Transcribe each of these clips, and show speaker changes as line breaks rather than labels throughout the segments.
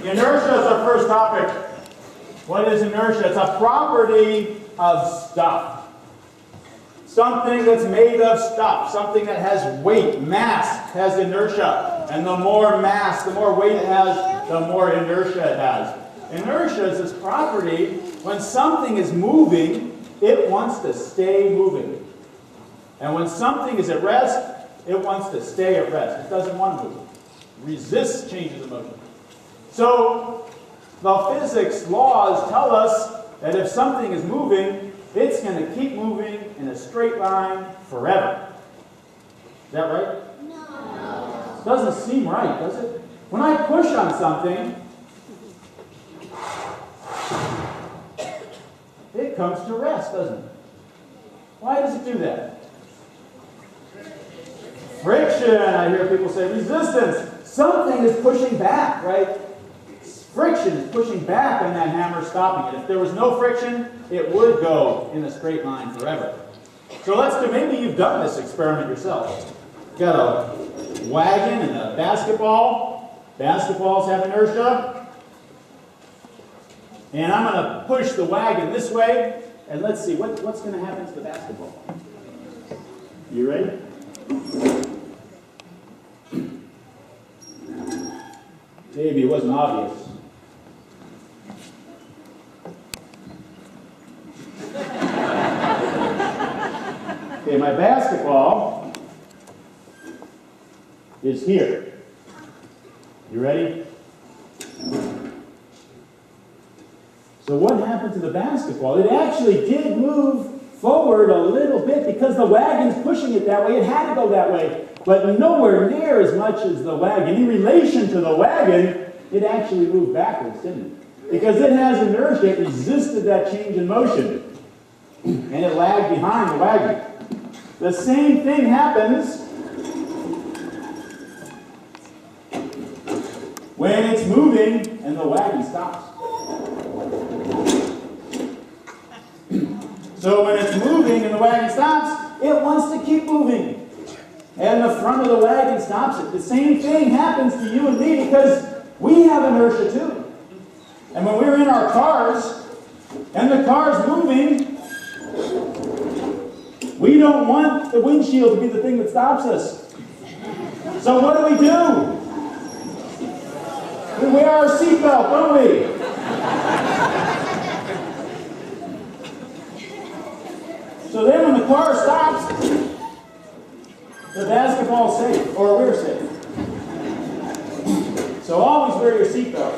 Inertia is our first topic. What is inertia? It's a property of stuff. Something that's made of stuff. Something that has weight, mass, has inertia. And the more mass, the more weight it has, the more inertia it has. Inertia is this property, when something is moving, it wants to stay moving. And when something is at rest, it wants to stay at rest. It doesn't want to move. It resists changes of motion. So, the physics laws tell us that if something is moving, it's going to keep moving in a straight line forever. Is that right? No. Doesn't seem right, does it? When I push on something, it comes to rest, doesn't it? Why does it do that? Friction, I hear people say. Resistance. Something is pushing back, right? Friction is pushing back on that hammer, stopping it. If there was no friction, it would go in a straight line forever. So let's do, maybe you've done this experiment yourself. Got a wagon and a basketball. Basketballs have inertia. And I'm going to push the wagon this way, and let's see, what's going to happen to the basketball? You ready? Maybe it wasn't obvious. Okay, my basketball is here. You ready? So what happened to the basketball? It actually did move forward a little bit because the wagon's pushing it that way. It had to go that way, but nowhere near as much as the wagon. In relation to the wagon, it actually moved backwards, didn't it? Because it has inertia, it resisted that change in motion, and it lagged behind the wagon. The same thing happens when it's moving and the wagon stops. So when it's moving and the wagon stops, it wants to keep moving. And the front of the wagon stops it. The same thing happens to you and me because we have inertia too. And when we're in our cars and the car's moving, we don't want the windshield to be the thing that stops us. So what do? We wear our seatbelt, don't we? So then when the car stops, the basketball's safe, or we're safe. So always wear your seatbelt.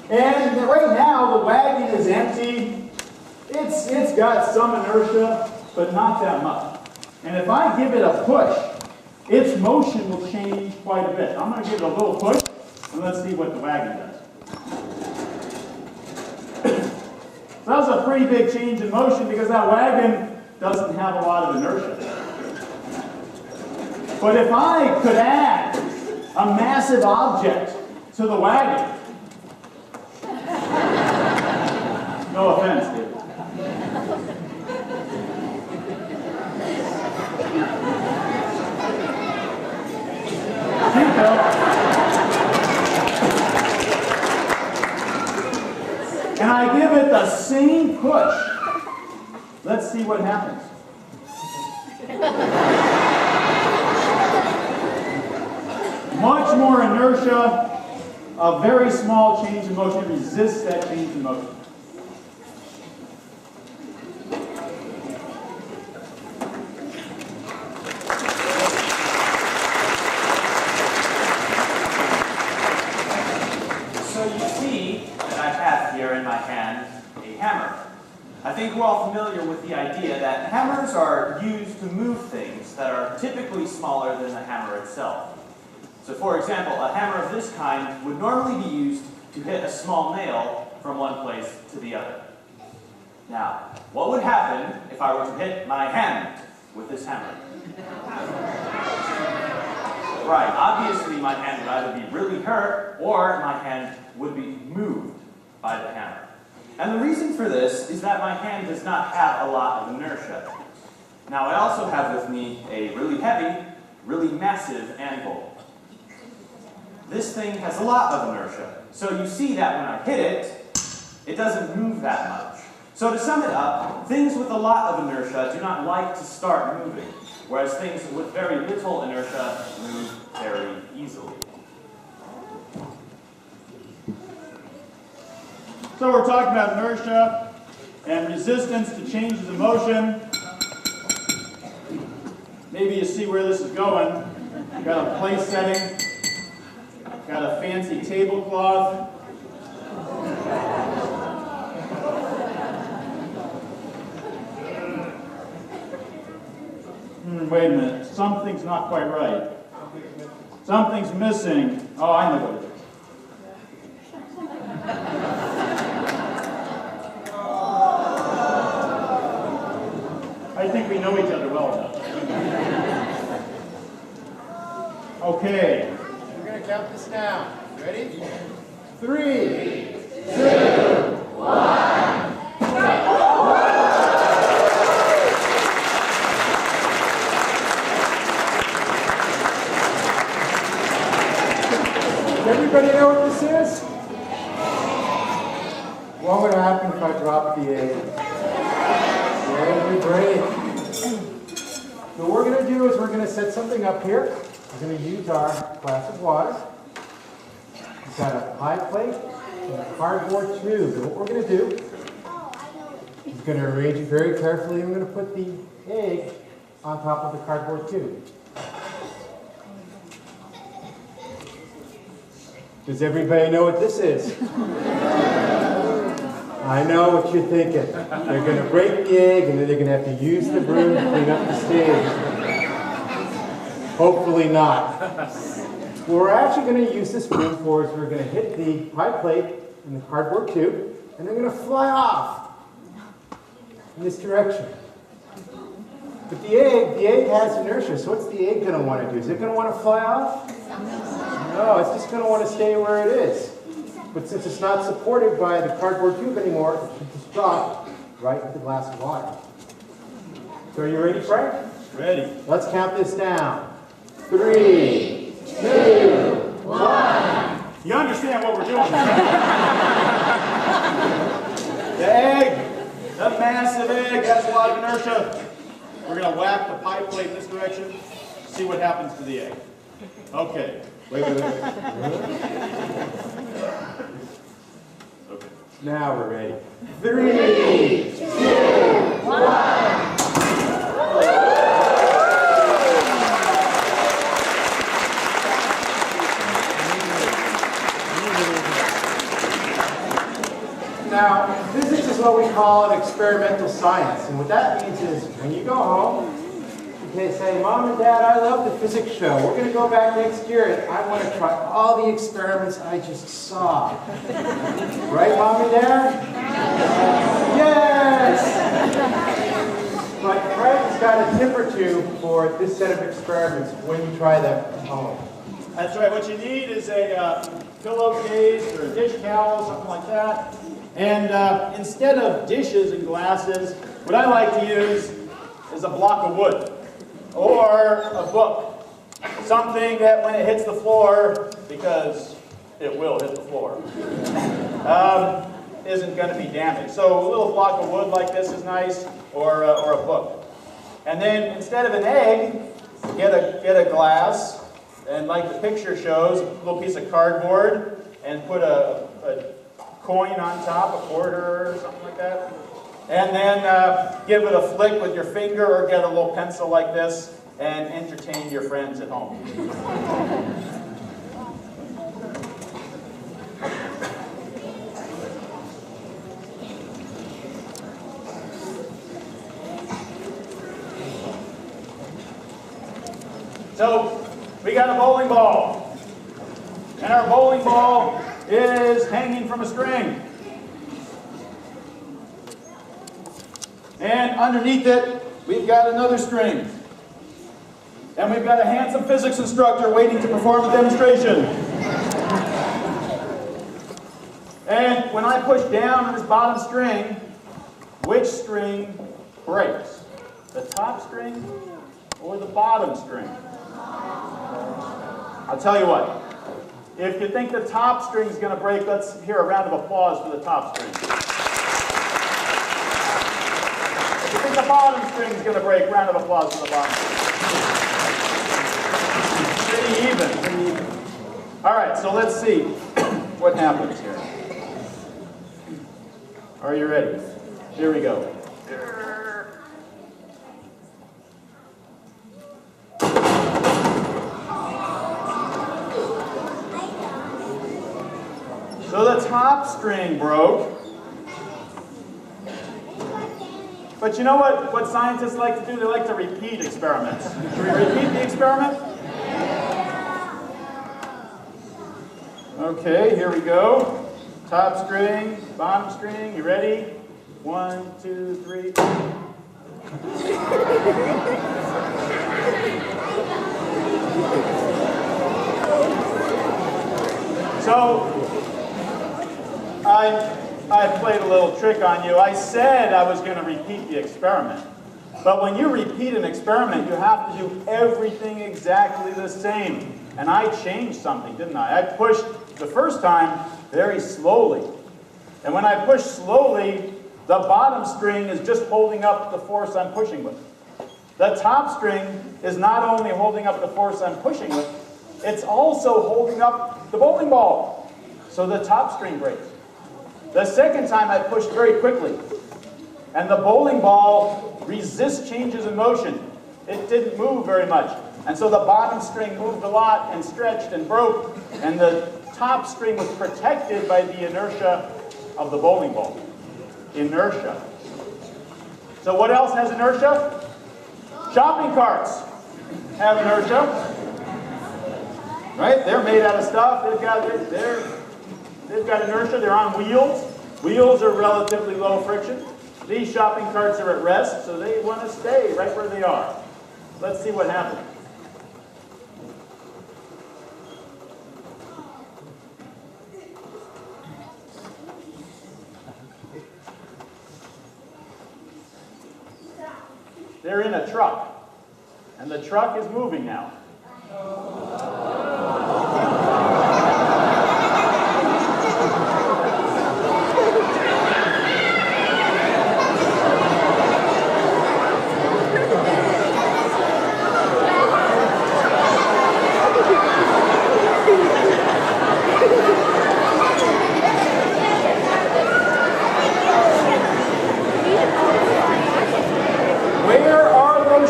And right now the wagon is empty. It's got some inertia, but not that much. And if I give it a push, its motion will change quite a bit. I'm going to give it a little push. And let's see what the wagon does. So that's a pretty big change in motion because that wagon doesn't have a lot of inertia. But if I could add a massive object to the wagon, no offense, David. And I give it the same push. Let's see what happens. Much more inertia, a very small change in motion resists that change in motion.
I think we're all familiar with the idea that hammers are used to move things that are typically smaller than the hammer itself. So for example, a hammer of this kind would normally be used to hit a small nail from one place to the other. Now, what would happen if I were to hit my hand with this hammer? Right, obviously my hand would either be really hurt or my hand would be moved by the hammer. And the reason for this is that my hand does not have a lot of inertia. Now I also have with me a really heavy, really massive anvil. This thing has a lot of inertia. So you see that when I hit it, it doesn't move that much. So to sum it up, things with a lot of inertia do not like to start moving, whereas things with very little inertia move very easily.
So we're talking about inertia and resistance to changes in motion. Maybe you see where this is going. Got a place setting, got a fancy tablecloth. Wait a minute, something's not quite right. Something's missing. Oh, I know what it is. I think we know each other well enough. Okay.
We're going to count this down. Ready?
3, 2, 1.
Does everybody know what this is? What would happen if I dropped the egg? The egg would break. So what we're going to do is we're going to set something up here. We're going to use our glass of water. We've got a pie plate and a cardboard tube. And what we're going to do is going to arrange it very carefully. I'm going to put the egg on top of the cardboard tube. Does everybody know what this is? I know what you're thinking. They're going to break the egg and then they're going to have to use the broom to clean up the stage. Hopefully not. What we're actually going to use this broom for is we're going to hit the pie plate in the cardboard tube and they're going to fly off in this direction. But the egg has inertia, so what's the egg going to want to do? Is it going to want to fly off? No, it's just going to want to stay where it is. But since it's not supported by the cardboard tube anymore, it should just drop right with the glass of water. So are you ready, Frank?
Ready.
Let's count this down. 3, 2, 1.
You understand what we're doing? The egg, the massive egg, has a lot of inertia. We're going to whack the pie plate this direction, see what happens to the egg. Okay.
Wait.
Okay.
Now we're ready. 3, 2, 1. Now, physics is what we call an experimental science. And what that means is when you go home, you can say, Mom and Dad, I love the physics show. We're going to go back next year and I want to try all the experiments I just saw. Right, Mom and Dad? Yes! But Frank's got a tip or two for this set of experiments when you try them at home.
That's right. What you need is a pillowcase or a dish towel, something like that. And instead of dishes and glasses, what I like to use is a block of wood or a book. Something that when it hits the floor, because it will hit the floor, isn't going to be damaged. So a little block of wood like this is nice, or a book. And then instead of an egg, get a glass, and like the picture shows, a little piece of cardboard, and put a coin on top, a quarter or something like that. And then give it a flick with your finger or get a little pencil like this and entertain your friends at home. So we got a bowling ball. And our bowling ball is hanging from a string. And underneath it, we've got another string. And we've got a handsome physics instructor waiting to perform a demonstration. And when I push down on this bottom string, which string breaks? The top string or the bottom string? I'll tell you what. If you think the top string is going to break, let's hear a round of applause for the top string. If you think the bottom string is going to break, round of applause for the bottom string. Pretty even, pretty even. All right, so let's see what happens here. Are you ready? Here we go. So the top string broke. But you know what scientists like to do? They like to repeat experiments. Should we repeat the experiment? Okay, here we go. Top string, bottom string, you ready? 1, 2, 3. So, I played a little trick on you. I said I was going to repeat the experiment. But when you repeat an experiment, you have to do everything exactly the same. And I changed something, didn't I? I pushed the first time very slowly. And when I push slowly, the bottom string is just holding up the force I'm pushing with. The top string is not only holding up the force I'm pushing with, it's also holding up the bowling ball. So the top string breaks. The second time I pushed very quickly, and the bowling ball resists changes in motion. It didn't move very much. And so the bottom string moved a lot and stretched and broke, and the top string was protected by the inertia of the bowling ball. Inertia. So what else has inertia? Shopping carts have inertia. Right? They're made out of stuff. They've got inertia. They're on wheels. Wheels are relatively low friction. These shopping carts are at rest, so they want to stay right where they are. Let's see what happens. They're in a truck, and the truck is moving now.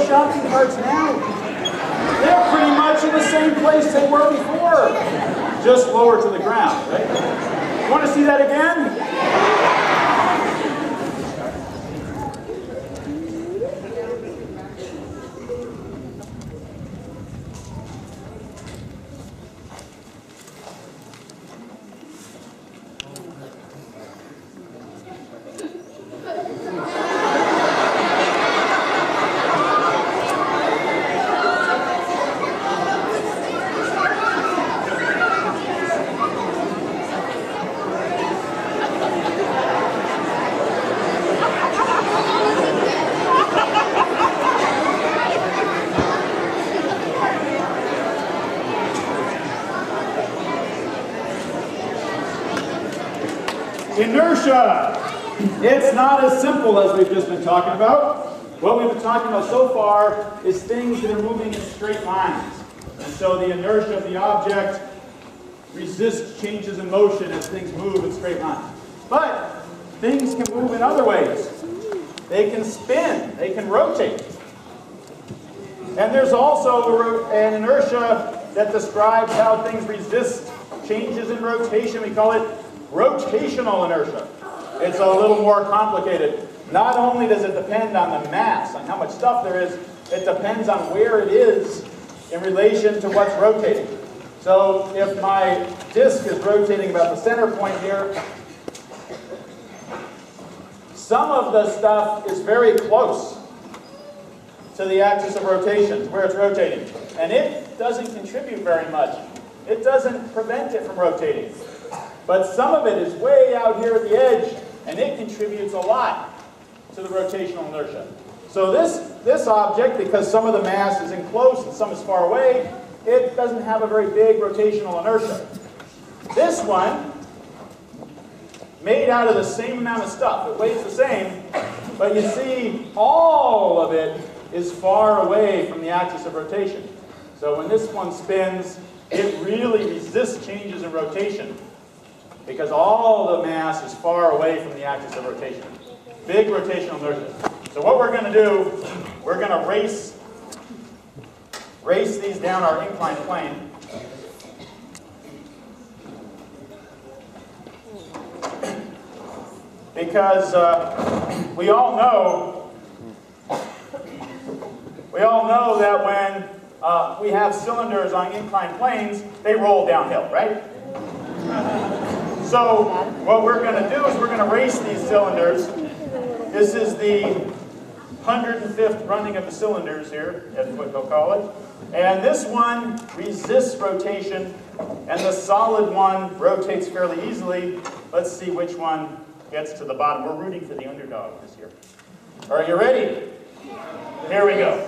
Shopping carts now, they're pretty much in the same place they were before, just lower to the ground, right? You want to see that again? Inertia. It's not as simple as we've just been talking about. What we've been talking about so far is things that are moving in straight lines. And so the inertia of the object resists changes in motion as things move in straight lines. But things can move in other ways. They can spin. They can rotate. And there's also an inertia that describes how things resist changes in rotation. We call it rotational inertia. It's a little more complicated. Not only does it depend on the mass, on how much stuff there is, it depends on where it is in relation to what's rotating. So if my disk is rotating about the center point here, some of the stuff is very close to the axis of rotation, where it's rotating. And it doesn't contribute very much. It doesn't prevent it from rotating. But some of it is way out here at the edge, and it contributes a lot to the rotational inertia. So So this object, because some of the mass is enclosed and some is far away, it doesn't have a very big rotational inertia. This one, made out of the same amount of stuff, it weighs the same, but you see all of it is far away from the axis of rotation. So when this one spins, it really resists changes in rotation because all the mass is far away from the axis of rotation. Big rotational inertia. So what we're going to do, we're going to race these down our inclined plane. Because we all know that when we have cylinders on inclined planes, they roll downhill, right? So what we're going to do is we're going to race these cylinders. This is the 105th running of the cylinders here, that's what they'll call it. And this one resists rotation, and the solid one rotates fairly easily. Let's see which one gets to the bottom. We're rooting for the underdog this year. Are you ready? Here we go.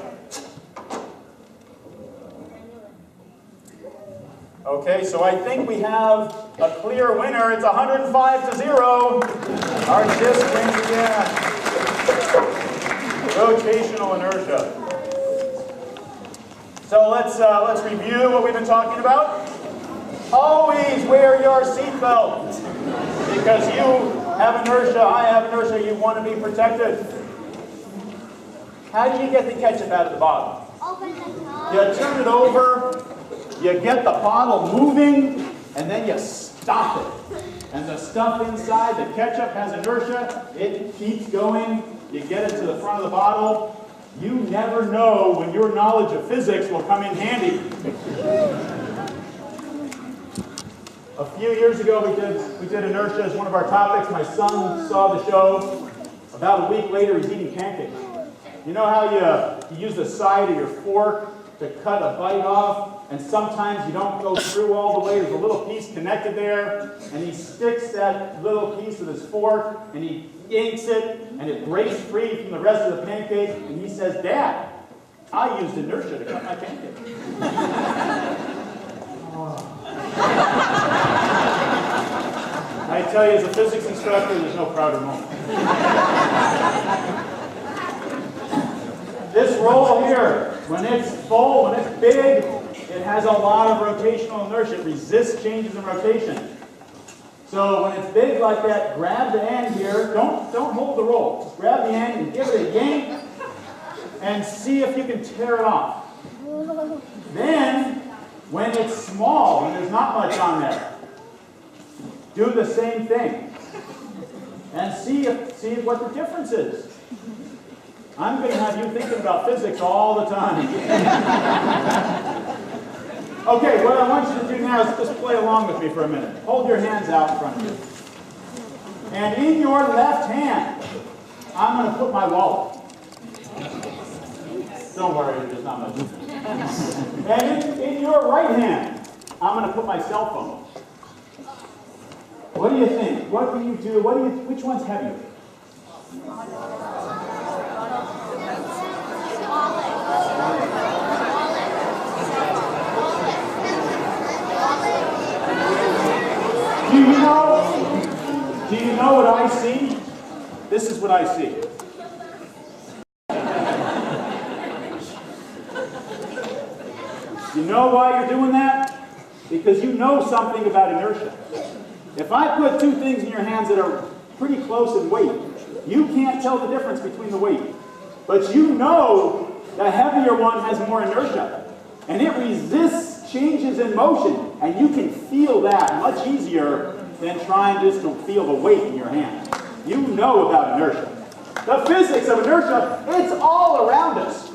Okay, so I think we have a clear winner. It's 105-0. Our disc wins again. Rotational inertia. So let's review what we've been talking about. Always wear your seatbelt because you have inertia, I have inertia, you want to be protected. How do you get the ketchup out of the bottle?
Open the top.
You turn it over, you get the bottle moving, and then you stop it. And the stuff inside, the ketchup has inertia, it keeps going, you get it to the front of the bottle. You never know when your knowledge of physics will come in handy. A few years ago, we did inertia as one of our topics. My son saw the show. About a week later, he's eating pancakes. You know how you use the side of your fork to cut a bite off, and sometimes you don't go through all the way. There's a little piece connected there, and he sticks that little piece with his fork, and he yanks it, and it breaks free from the rest of the pancake, and he says, "Dad, I used inertia to cut my pancake." I tell you, as a physics instructor, there's no prouder moment. This roll here, when it's full, when it's big, it has a lot of rotational inertia. It resists changes in rotation. So when it's big like that, grab the end here. Don't hold the roll. Just grab the end and give it a yank and see if you can tear it off. Then, when it's small, when there's not much on there, do the same thing and see what the difference is. I'm going to have you thinking about physics all the time. Okay, what I want you to do now is just play along with me for a minute. Hold your hands out in front of you. And in your left hand, I'm going to put my wallet. Don't worry, there's not much. And in your right hand, I'm going to put my cell phone. What do you think? What do you do? Which one's heavier? Do you know what I see? This is what I see. You know why you're doing that? Because you know something about inertia. If I put two things in your hands that are pretty close in weight, you can't tell the difference between the weight. But you know the heavier one has more inertia. And it resists changes in motion. And you can feel that much easier than trying just to feel the weight in your hand. You know about inertia. The physics of inertia, it's all around us.